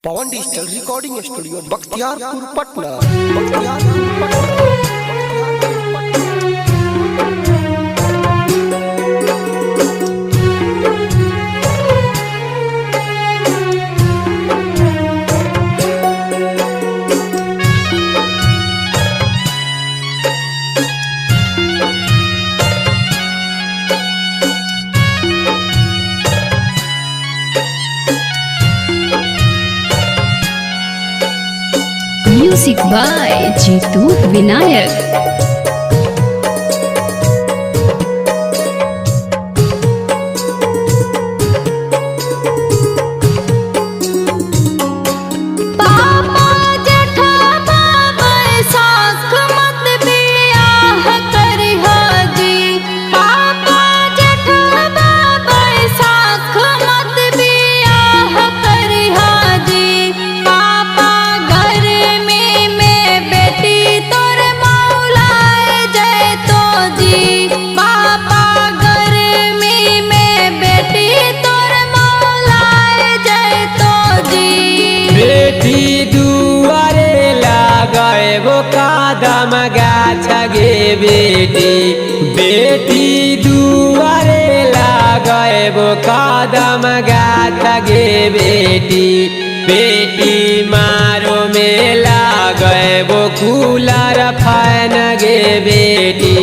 Pawan digital recording studio Bakhtiyarpur Patna. Music by Jitu Vinayak. कदम गाछ गे बेटी बेटी दुआरे लागबो कदम गाछ गे बेटी बेटी मारो में लागबो कूलर फैन गे बेटी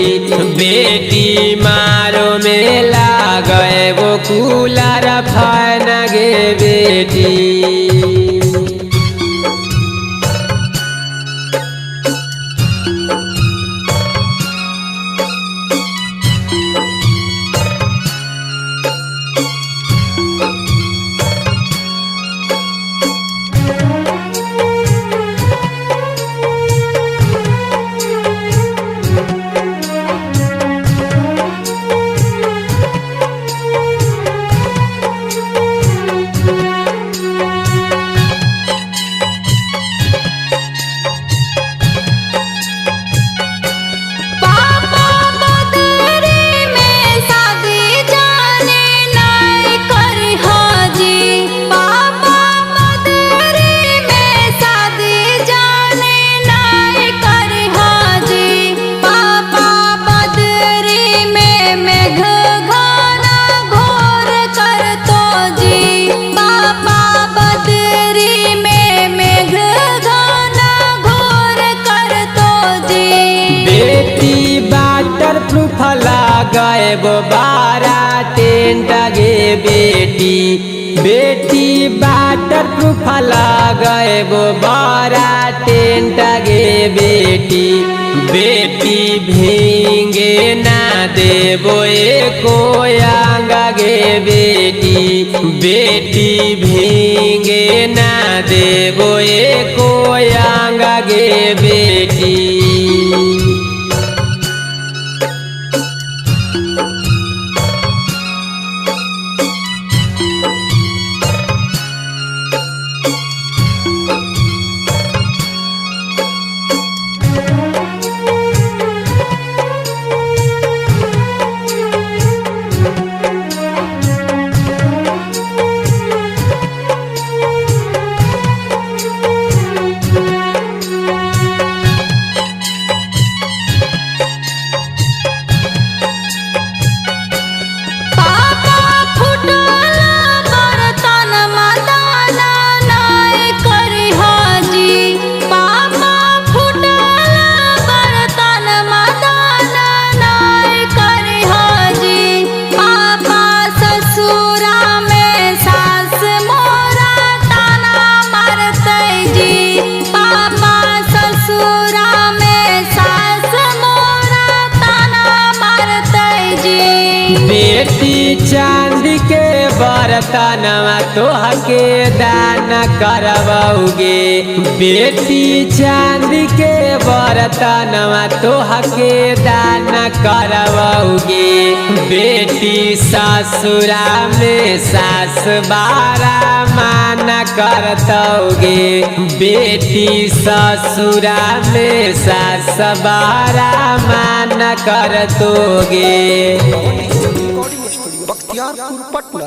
बेटी मारो में लागबो कूलर फैन गे बेटी। लगाएबो बारा टेंट गे बेटी बेटी वाटर प्रूफ लगाएबो बारा टेंट गे बेटी बेटी भींगे ना देबो एको अंग गे बेटी बेटी भींगे ना देबो एको अंग गे बेटी। बेटी चांदी के बर्तनवा तोहके दान करवाओगे बेटी चांदी के बर्तनवा तोहके दान करवाओगे बेटी ससुरा में सास बारा मान करतोगे बेटी ससुरा में सास बारा मान करतोगे। बख्तियारपुर पटना।